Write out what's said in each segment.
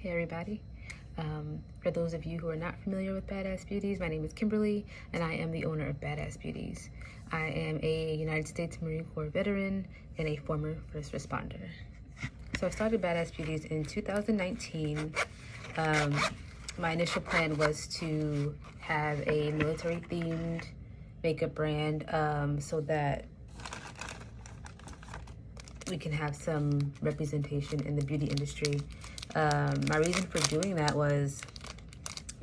Hey everybody. For those of you who are not familiar with Badass Beauties, my name is Kimberly and I am the owner of Badass Beauties. I am a United States Marine Corps veteran and a former first responder. So I started Badass Beauties in 2019. My initial plan was to have a military themed makeup brand so that we can have some representation in the beauty industry. My reason for doing that was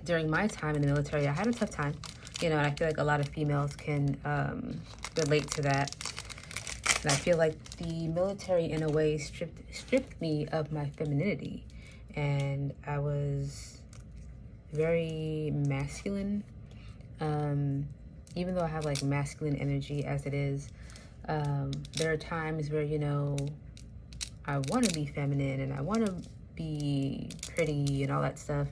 during my time in the military, I had a tough time, and I feel like a lot of females can relate to that. And I feel like the military, in a way, stripped me of my femininity, and I was very masculine. Even though I have like masculine energy as it is, there are times where I want to be feminine and I want to be pretty and all that stuff,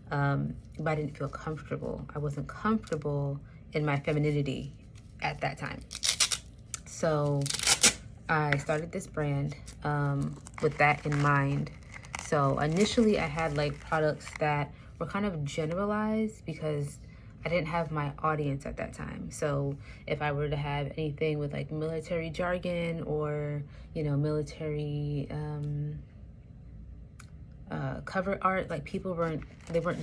but I didn't feel comfortable. I wasn't comfortable in my femininity at that time. So I started this brand with that in mind. So initially I had like products that were kind of generalized because I didn't have my audience at that time. So if I were to have anything with like military jargon or, military cover art, like people weren't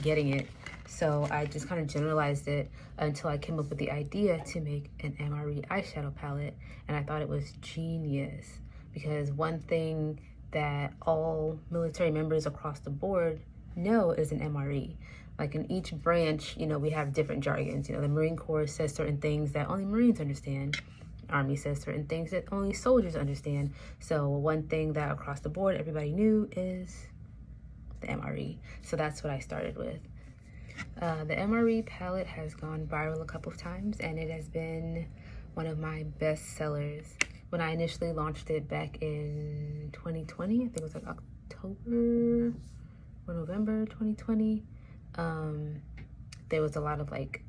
getting it. So I just kind of generalized it until I came up with the idea to make an MRE eyeshadow palette. And I thought it was genius because one thing that all military members across the board know is an MRE. Like in each branch, we have different jargons. The Marine Corps says certain things that only Marines understand. Army says certain things that only soldiers understand. So one thing that across the board everybody knew is the MRE. So that's what I started with. The MRE palette has gone viral a couple of times and it has been one of my best sellers. When I initially launched it back in 2020, I think it was like October or November 2020, there was a lot of like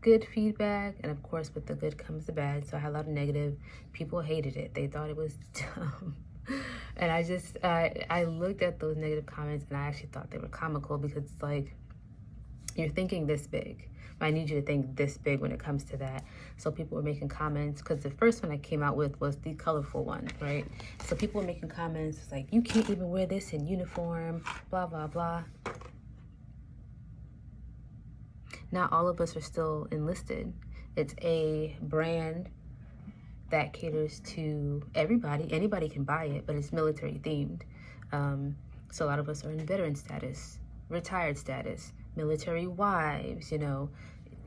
good feedback, and of course with the good comes the bad. So I had a lot of negative. People hated it. They thought it was dumb. And I looked at those negative comments and I actually thought they were comical because it's like, you're thinking this big. I need you to think this big when it comes to that. So people were making comments because the first one I came out with was the colorful one, right? So people were making comments like, you can't even wear this in uniform, blah, blah, blah. Not all of us are still enlisted. It's a brand that caters to everybody. Anybody can buy it, but it's military themed. So a lot of us are in veteran status, retired status, military wives, and you're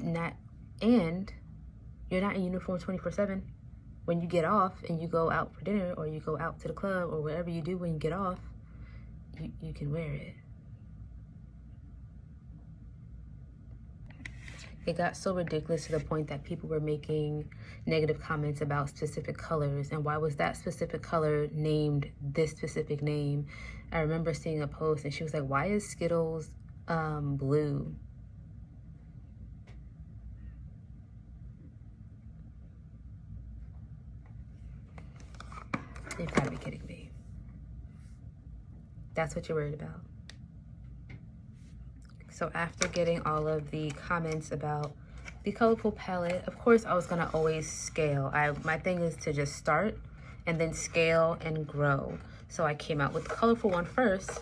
not in uniform 24/7. When you get off and you go out for dinner or you go out to the club or whatever you do when you get off, you can wear it. It got so ridiculous to the point that people were making negative comments about specific colors and why was that specific color named this specific name. I remember seeing a post and she was like, why is Skittles blue? You've got to be kidding me. That's what you're worried about. So after getting all of the comments about the colorful palette, of course I was gonna always scale. My thing is to just start and then scale and grow. So I came out with the colorful one first,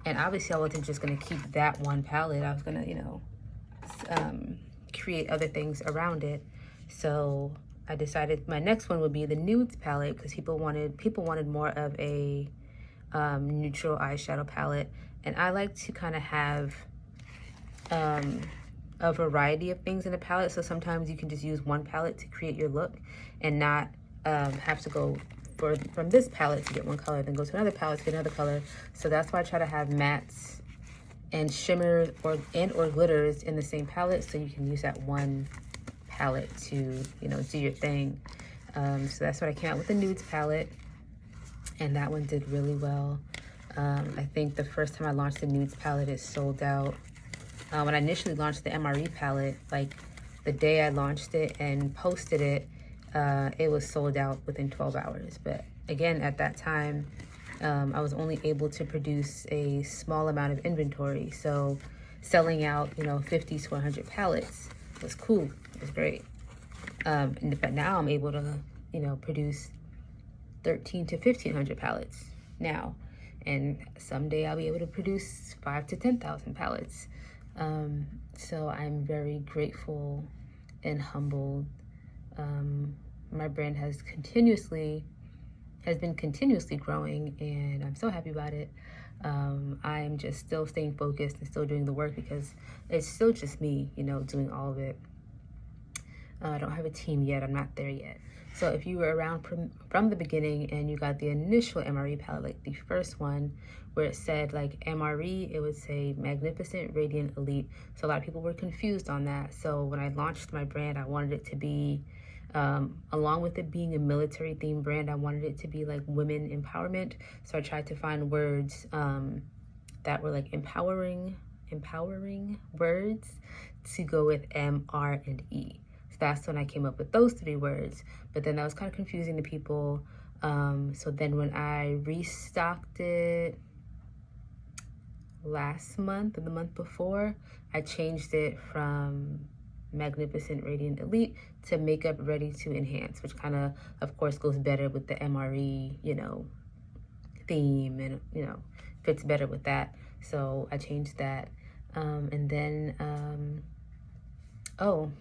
and obviously I wasn't just gonna keep that one palette. I was gonna, create other things around it. So I decided my next one would be the nudes palette because people wanted more of a neutral eyeshadow palette, and I like to kind of have a variety of things in a palette. So sometimes you can just use one palette to create your look and not have to go from this palette to get one color, then go to another palette to get another color. So that's why I try to have mattes and shimmers or glitters in the same palette, so you can use that one palette to do your thing. So that's what I came out with, the nudes palette, and that one did really well. I think the first time I launched the nudes palette, it sold out. When I initially launched the MRE palette, like the day I launched it and posted it, it was sold out within 12 hours. But again, at that time, I was only able to produce a small amount of inventory. So selling out, 50 to 100 pallets was cool. It was great. But now I'm able to, produce 13 to 1,500 pallets now. And someday I'll be able to produce 5 to 10,000 pallets. So I'm very grateful and humbled. My brand has been continuously growing, and I'm so happy about it. I'm just still staying focused and still doing the work because it's still just me, doing all of it. I don't have a team yet. I'm not there yet. So if you were around from the beginning and you got the initial MRE palette, like the first one where it said like MRE, it would say Magnificent Radiant Elite. So a lot of people were confused on that. So when I launched my brand, I wanted it to be, along with it being a military themed brand, I wanted it to be like women empowerment. So I tried to find words that were like empowering words to go with M, R, and E. That's when I came up with those 3 words, but then that was kind of confusing to people. So then when I restocked it last month or the month before, I changed it from Magnificent Radiant Elite to Makeup Ready to Enhance, which kind of course, goes better with the MRE, theme, and, fits better with that. So I changed that. And then,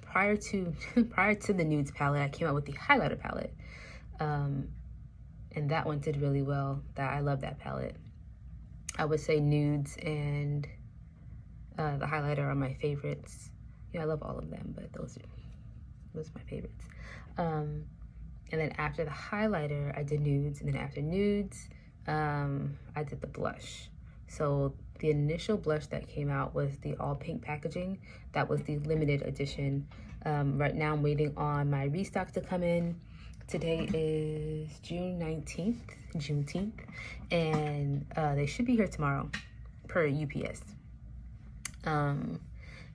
prior to the nudes palette, I came out with the highlighter palette. And that one did really well. I love that palette. I would say nudes and the highlighter are my favorites. I love all of them, but those are my favorites. And then after the highlighter, I did nudes, and then after nudes, I did the blush. So the initial blush that came out was the all pink packaging. That was the limited edition. Right now I'm waiting on my restock to come in. Today is June 19th, Juneteenth, and they should be here tomorrow per UPS.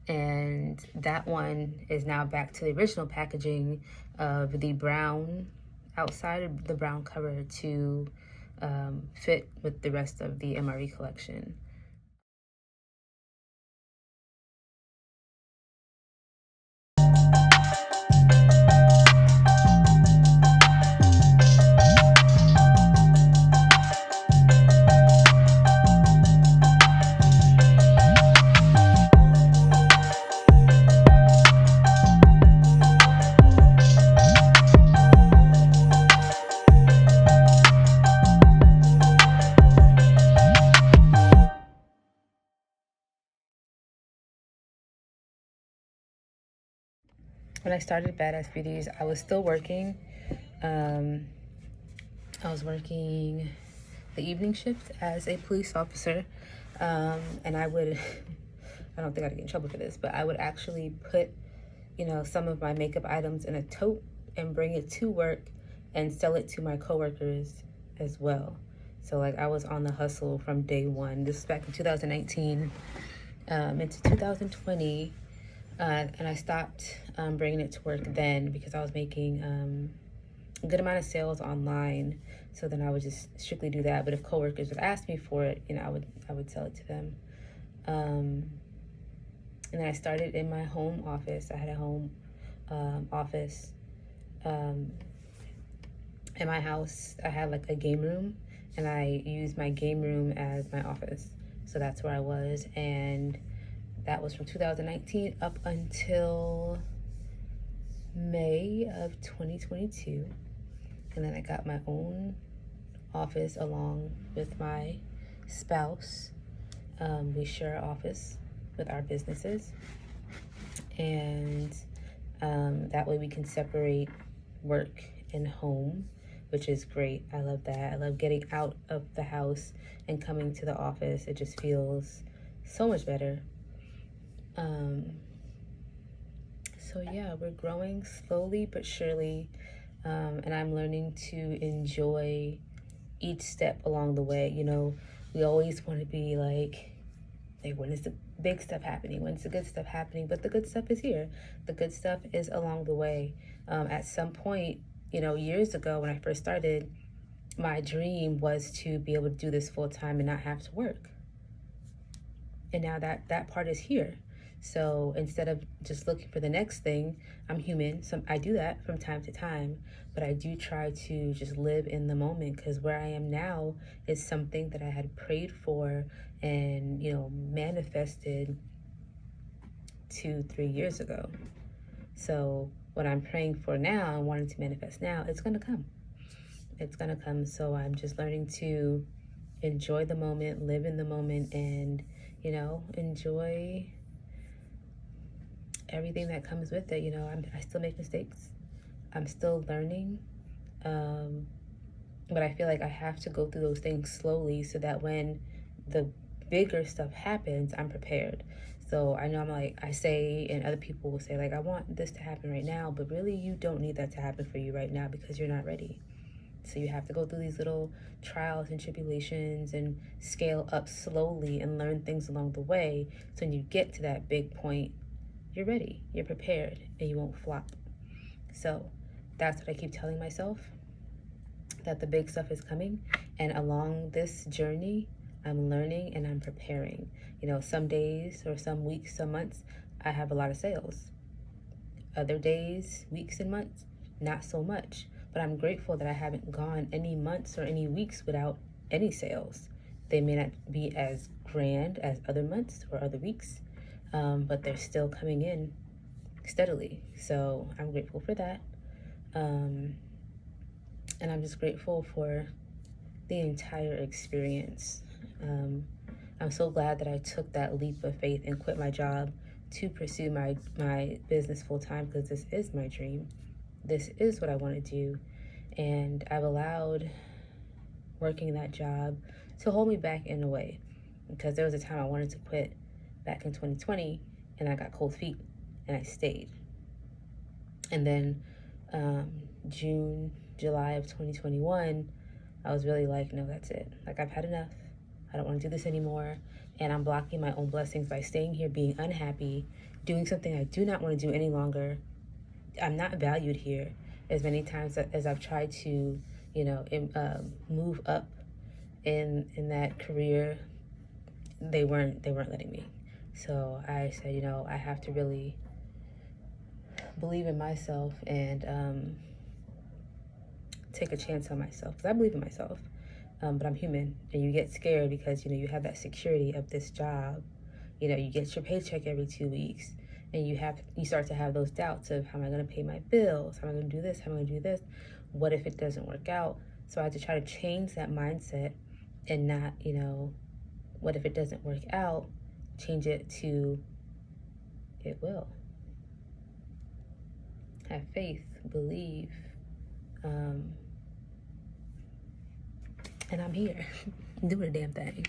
And that one is now back to the original packaging of the brown outside of the brown cover to fit with the rest of the MRE collection. When I started Badass Beauties, I was still working. I was working the evening shift as a police officer. And I would, I don't think I'd get in trouble for this, but I would actually put, some of my makeup items in a tote and bring it to work and sell it to my coworkers as well. So like I was on the hustle from day one. This was back in 2019 into 2020. And I stopped bringing it to work then because I was making a good amount of sales online. So then I would just strictly do that. But if coworkers would ask me for it, I would sell it to them. And then I started in my home office. I had a home office. In my house, I had like a game room, and I used my game room as my office. So that's where I was, and that was from 2019 up until May of 2022. And then I got my own office along with my spouse. We share an office with our businesses. And that way we can separate work and home, which is great. I love that. I love getting out of the house and coming to the office. It just feels so much better. So yeah, we're growing slowly but surely, and I'm learning to enjoy each step along the way. We always want to be like, when is the big stuff happening? When's the good stuff happening? But the good stuff is here. The good stuff is along the way. At some point, years ago when I first started, my dream was to be able to do this full time and not have to work. And now that part is here. So instead of just looking for the next thing, I'm human. So I do that from time to time, but I do try to just live in the moment, because where I am now is something that I had prayed for and, manifested 2-3 years ago. So what I'm praying for now and wanting to manifest now, it's going to come. It's going to come. So I'm just learning to enjoy the moment, live in the moment, and, enjoy everything that comes with it. I still make mistakes. I'm still learning. But I feel like I have to go through those things slowly so that when the bigger stuff happens, I'm prepared. So I know I say, and other people will say, I want this to happen right now, but really you don't need that to happen for you right now because you're not ready. So you have to go through these little trials and tribulations and scale up slowly and learn things along the way. So when you get to that big point, you're ready, you're prepared, and you won't flop. So that's what I keep telling myself, that the big stuff is coming. And along this journey, I'm learning and I'm preparing. Some days or some weeks, some months, I have a lot of sales. Other days, weeks and months, not so much. But I'm grateful that I haven't gone any months or any weeks without any sales. They may not be as grand as other months or other weeks, but they're still coming in steadily. So I'm grateful for that. And I'm just grateful for the entire experience. I'm so glad that I took that leap of faith and quit my job to pursue my business full time, because this is my dream. This is what I want to do. And I've allowed working that job to hold me back in a way, because there was a time I wanted to quit back in 2020 and I got cold feet and I stayed. And then July of 2021, I was really no, that's it. I've had enough. I don't want to do this anymore. And I'm blocking my own blessings by staying here, being unhappy, doing something I do not want to do any longer. I'm not valued here. As many times as I've tried to, move up in that career, they weren't letting me. So I said, I have to really believe in myself and take a chance on myself, because I believe in myself. But I'm human, and you get scared because you have that security of this job. You get your paycheck every 2 weeks, and you start to have those doubts of, how am I going to pay my bills? How am I going to do this? How am I going to do this? What if it doesn't work out? So I had to try to change that mindset and not, what if it doesn't work out? Change it to, it will. Have faith, believe, and I'm here doing a damn thing.